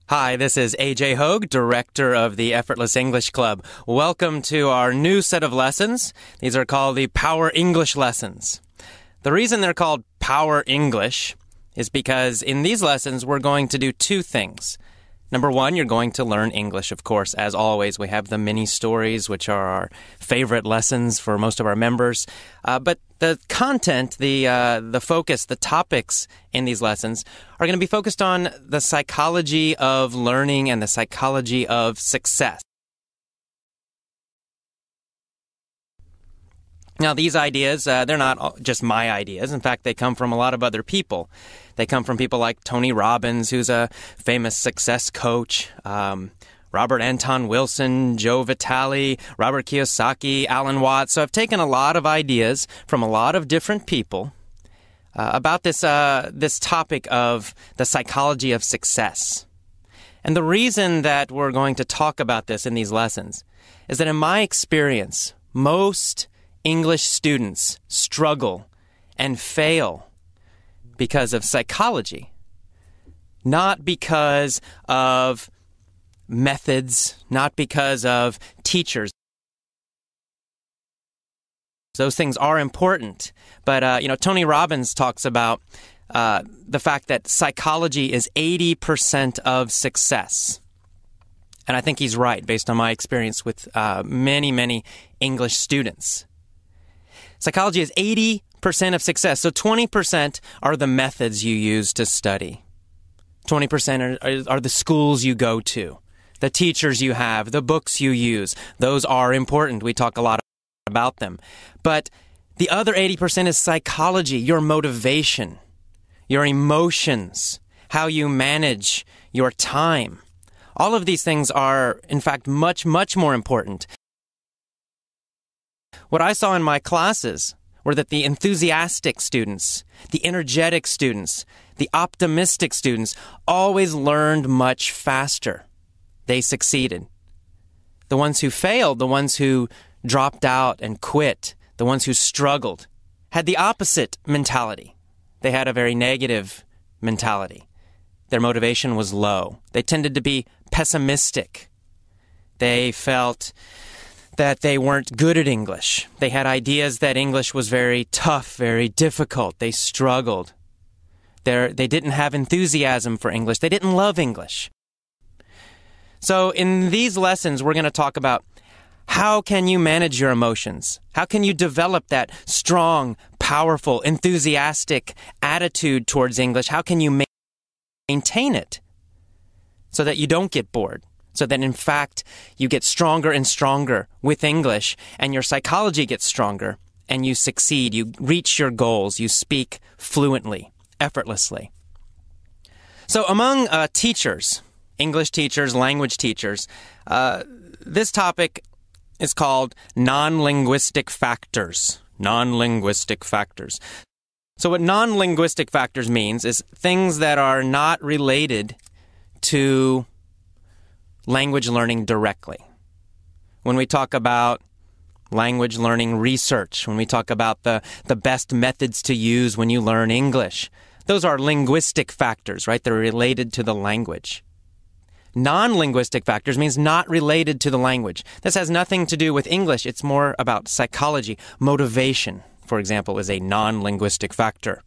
Hi, this is AJ Hogue, director of the Effortless English Club. Welcome to our new set of lessons. These are called the Power English lessons. The reason they're called Power English is because in these lessons we're going to do two things. Number one, you're going to learn English, of course. As always, we have the mini stories, which are our favorite lessons for most of our members. But the content, the focus, the topics in these lessons are going to be focused on the psychology of learning and the psychology of success. Now, these ideas, they're not just my ideas. In fact, they come from a lot of other people. They come from people like Tony Robbins, who's a famous success coach, Robert Anton Wilson, Joe Vitale, Robert Kiyosaki, Alan Watts. So I've taken a lot of ideas from a lot of different people about this topic of the psychology of success. And the reason that we're going to talk about this in these lessons is that in my experience, most English students struggle and fail because of psychology, not because of methods, not because of teachers. Those things are important, but Tony Robbins talks about the fact that psychology is 80% of success. And I think he's right based on my experience with many English students. Psychology is 80% of success. So 20% are the methods you use to study. 20% are the schools you go to, the teachers you have, the books you use. Those are important. We talk a lot about them. But the other 80% is psychology, your motivation, your emotions, how you manage your time. All of these things are, in fact, much more important. What I saw in my classes were that the enthusiastic students, the energetic students, the optimistic students always learned much faster. They succeeded. The ones who failed, the ones who dropped out and quit, the ones who struggled, had the opposite mentality. They had a very negative mentality. Their motivation was low. They tended to be pessimistic. They felt that they weren't good at English. They had ideas that English was very tough, very difficult. They struggled. They didn't have enthusiasm for English. They didn't love English. So in these lessons, we're going to talk about how can you manage your emotions? How can you develop that strong, powerful, enthusiastic attitude towards English? How can you maintain it so that you don't get bored? So that, in fact, you get stronger and stronger with English, and your psychology gets stronger, and you succeed. You reach your goals. You speak fluently, effortlessly. So among teachers, English teachers, language teachers, this topic is called non-linguistic factors. Non-linguistic factors. So what non-linguistic factors means is things that are not related to language learning directly. When we talk about language learning research, when we talk about the best methods to use when you learn English, those are linguistic factors, right? They're related to the language. Non-linguistic factors means not related to the language. This has nothing to do with English. It's more about psychology. Motivation, for example, is a non-linguistic factor.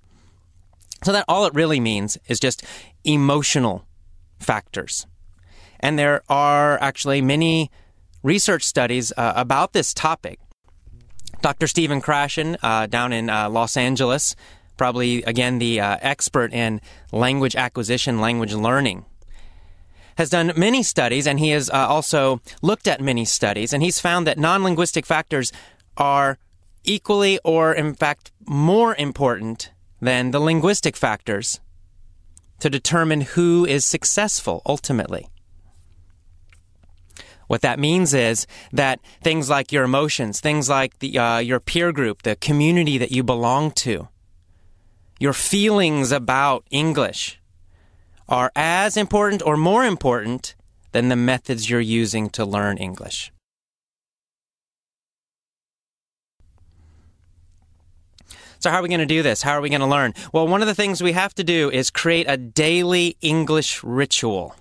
So that all it really means is just emotional factors. And there are actually many research studies about this topic. Dr. Stephen Krashen down in Los Angeles, probably, again, the expert in language acquisition, language learning, has done many studies, and he has also looked at many studies, and he's found that non-linguistic factors are equally or, in fact, more important than the linguistic factors to determine who is successful ultimately. What that means is that things like your emotions, things like your peer group, the community that you belong to, your feelings about English are as important or more important than the methods you're using to learn English. So how are we going to do this? How are we going to learn? Well, one of the things we have to do is create a daily English ritual.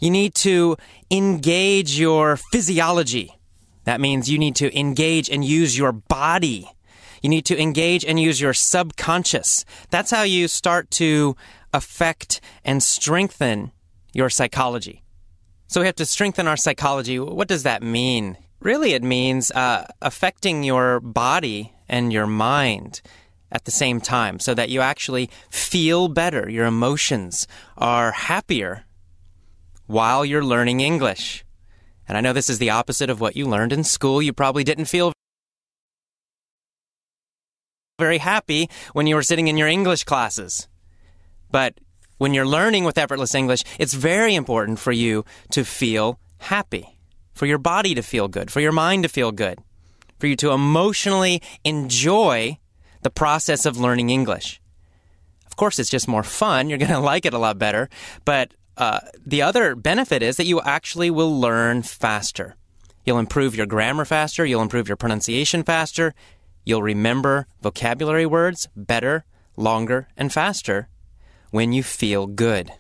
You need to engage your physiology. That means you need to engage and use your body. You need to engage and use your subconscious. That's how you start to affect and strengthen your psychology. So we have to strengthen our psychology. What does that mean? Really, it means affecting your body and your mind at the same time so that you actually feel better. Your emotions are happier while you're learning English. And I know this is the opposite of what you learned in school. You probably didn't feel very happy when you were sitting in your English classes. But when you're learning with effortless English, it's very important for you to feel happy, for your body to feel good, for your mind to feel good, for you to emotionally enjoy the process of learning English. Of course, it's just more fun. You're going to like it a lot better. But the other benefit is that you actually will learn faster. You'll improve your grammar faster. You'll improve your pronunciation faster. You'll remember vocabulary words better, longer, and faster when you feel good.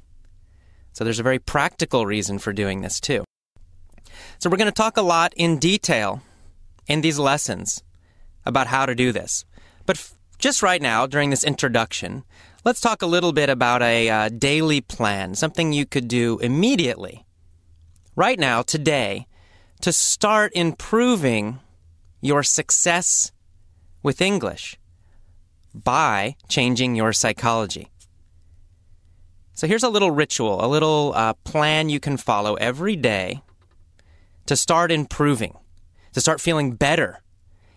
So there's a very practical reason for doing this too. So we're going to talk a lot in detail in these lessons about how to do this. But just right now, during this introduction, let's talk a little bit about a daily plan, something you could do immediately, right now, today, to start improving your success with English by changing your psychology. So here's a little ritual, a little plan you can follow every day to start improving, to start feeling better,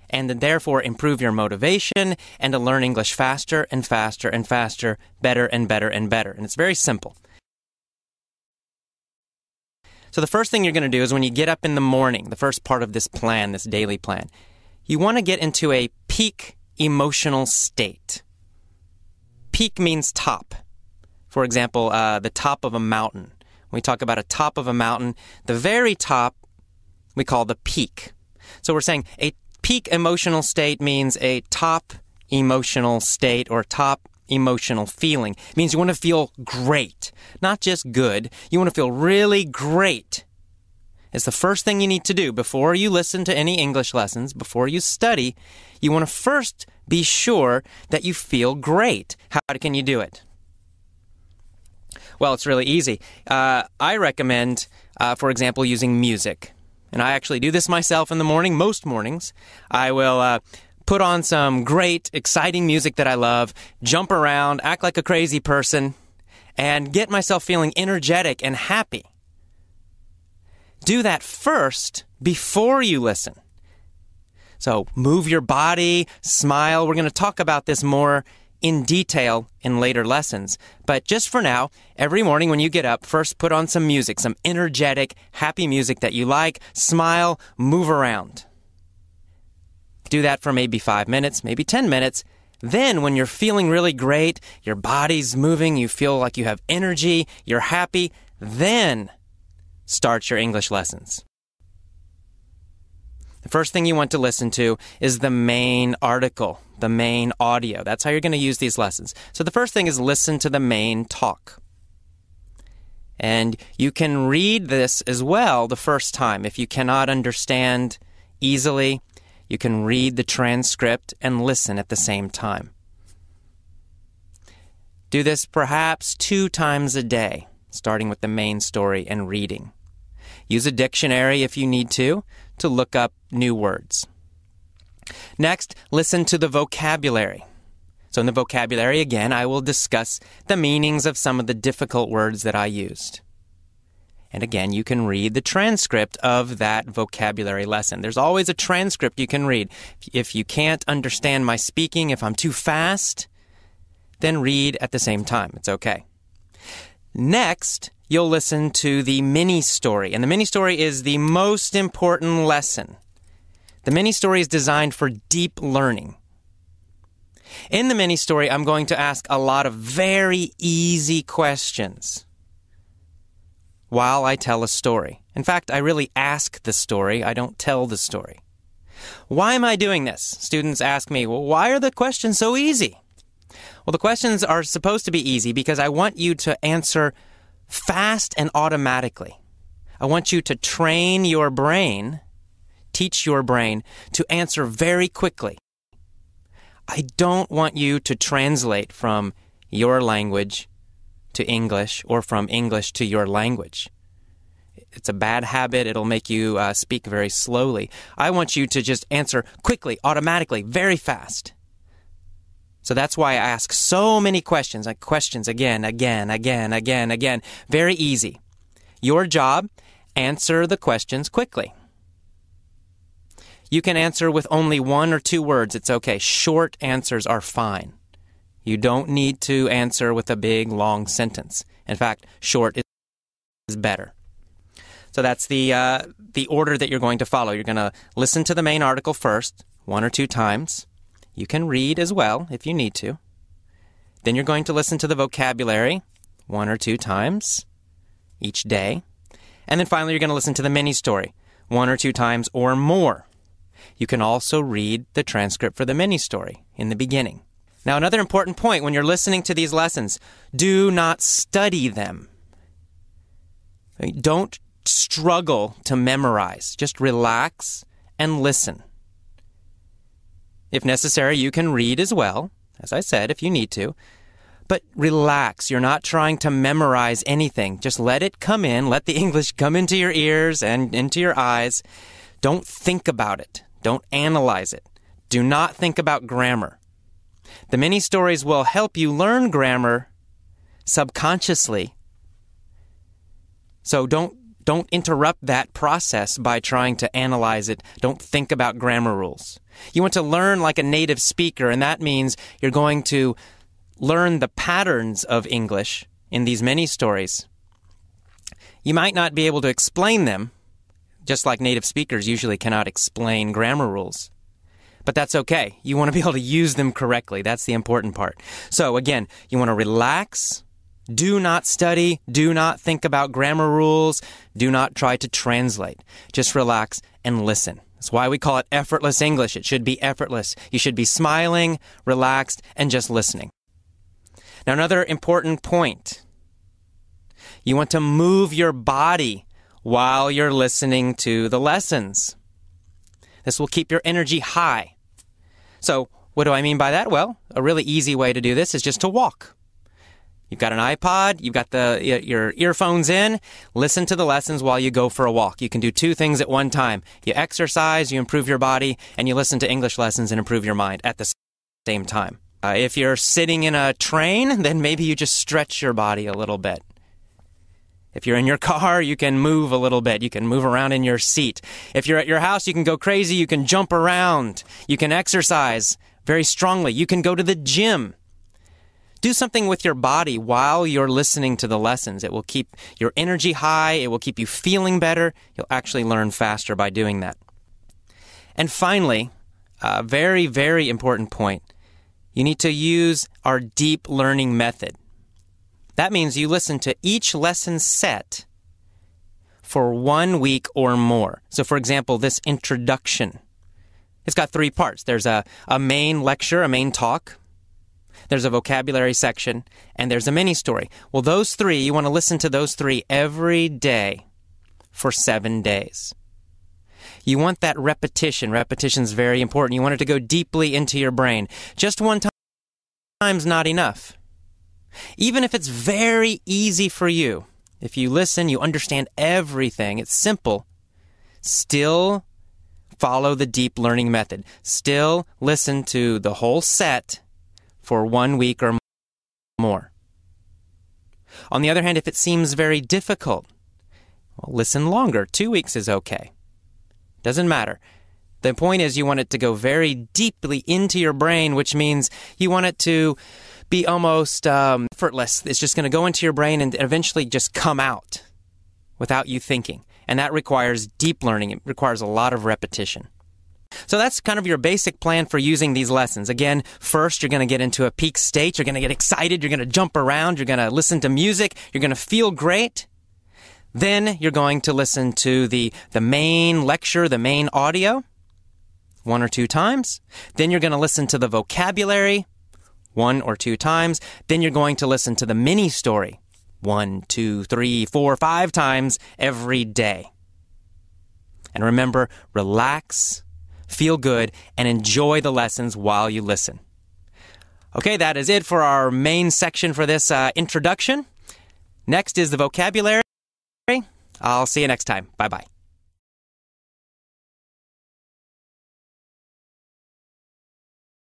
and then therefore improve your motivation and to learn English faster and faster and faster, better and better and better. And it's very simple. So the first thing you're going to do is when you get up in the morning, the first part of this plan, this daily plan, you want to get into a peak emotional state. Peak means top. For example, the top of a mountain. When we talk about a top of a mountain, the very top we call the peak. So we're saying a peak emotional state means a top emotional state or top emotional feeling. It means you want to feel great, not just good. You want to feel really great. It's the first thing you need to do before you listen to any English lessons, before you study. You want to first be sure that you feel great. How can you do it? Well, it's really easy. I recommend, for example, using music. And I actually do this myself in the morning. Most mornings, I will put on some great, exciting music that I love, jump around, act like a crazy person, and get myself feeling energetic and happy. Do that first before you listen. So move your body, smile. We're going to talk about this more in detail in later lessons. But just for now, every morning when you get up, first put on some music, some energetic, happy music that you like. Smile, move around. Do that for maybe 5 minutes, maybe 10 minutes. Then when you're feeling really great, your body's moving, you feel like you have energy, you're happy, then start your English lessons. The first thing you want to listen to is the main article, the main audio. That's how you're going to use these lessons. So the first thing is listen to the main talk. And you can read this as well the first time. If you cannot understand easily, you can read the transcript and listen at the same time. Do this perhaps 2 times a day, starting with the main story and reading. Use a dictionary if you need to look up new words. Next, listen to the vocabulary. So in the vocabulary, again, I will discuss the meanings of some of the difficult words that I used. And again, you can read the transcript of that vocabulary lesson. There's always a transcript you can read. If you can't understand my speaking, if I'm too fast, then read at the same time. It's okay. Next, you'll listen to the mini story. And the mini story is the most important lesson. The mini story is designed for deep learning. In the mini story, I'm going to ask a lot of very easy questions while I tell a story. In fact, I really ask the story. I don't tell the story. Why am I doing this? Students ask me, well, why are the questions so easy? Well, the questions are supposed to be easy because I want you to answer fast and automatically. I want you to train your brain, teach your brain to answer very quickly. I don't want you to translate from your language to English or from English to your language. It's a bad habit. It'll make you speak very slowly. I want you to just answer quickly, automatically, very fast. So that's why I ask so many questions, like questions again. Very easy. Your job, answer the questions quickly. You can answer with only 1 or 2 words. It's okay. Short answers are fine. You don't need to answer with a big, long sentence. In fact, short is better. So that's the order that you're going to follow. You're going to listen to the main article first, 1 or 2 times. You can read as well if you need to. Then you're going to listen to the vocabulary 1 or 2 times each day. And then finally, you're going to listen to the mini story 1 or 2 times or more. You can also read the transcript for the mini story in the beginning. Now, another important point when you're listening to these lessons, do not study them. Don't struggle to memorize. Just relax and listen. If necessary, you can read as well, as I said, if you need to. But relax. You're not trying to memorize anything. Just let it come in. Let the English come into your ears and into your eyes. Don't think about it. Don't analyze it. Do not think about grammar. The mini stories will help you learn grammar subconsciously. So don't interrupt that process by trying to analyze it. Don't think about grammar rules. You want to learn like a native speaker, and that means you're going to learn the patterns of English in these mini stories. You might not be able to explain them, just like native speakers usually cannot explain grammar rules. But that's okay. You want to be able to use them correctly. That's the important part. So again, you want to relax. Do not study. Do not think about grammar rules. Do not try to translate. Just relax and listen. That's why we call it effortless English. It should be effortless. You should be smiling, relaxed, and just listening. Now, another important point. You want to move your body while you're listening to the lessons. This will keep your energy high. So, what do I mean by that? Well, a really easy way to do this is just to walk. You've got an iPod, you've got your earphones in, listen to the lessons while you go for a walk. You can do 2 things at one time. You exercise, you improve your body, and you listen to English lessons and improve your mind at the same time. If you're sitting in a train, then maybe you just stretch your body a little bit. If you're in your car, you can move a little bit. You can move around in your seat. If you're at your house, you can go crazy. You can jump around. You can exercise very strongly. You can go to the gym. Do something with your body while you're listening to the lessons. It will keep your energy high. It will keep you feeling better. You'll actually learn faster by doing that. And finally, a very, very important point. You need to use our deep learning method. That means you listen to each lesson set for 1 week or more. So, for example, this introduction, it's got 3 parts. There's a main lecture, a main talk. There's a vocabulary section, and there's a mini story. Well, those 3, you want to listen to those 3 every day for 7 days. You want that repetition. Repetition's very important. You want it to go deeply into your brain. Just one time's not enough. Even if it's very easy for you, if you listen, you understand everything, it's simple, still follow the deep learning method. Still listen to the whole set for 1 week or more. On the other hand, if it seems very difficult, well, listen longer. 2 weeks is okay. Doesn't matter. The point is you want it to go very deeply into your brain, which means you want it to be almost effortless. It's just going to go into your brain and eventually just come out without you thinking. And that requires deep learning. It requires a lot of repetition. So that's kind of your basic plan for using these lessons. Again, first, you're going to get into a peak state. You're going to get excited. You're going to jump around. You're going to listen to music. You're going to feel great. Then you're going to listen to the main lecture, the main audio, 1 or 2 times. Then you're going to listen to the vocabulary 1 or 2 times. Then you're going to listen to the mini story 1, 2, 3, 4, 5 times every day. And remember, relax, feel good, and enjoy the lessons while you listen. Okay, that is it for our main section for this introduction. Next is the vocabulary. I'll see you next time. Bye-bye.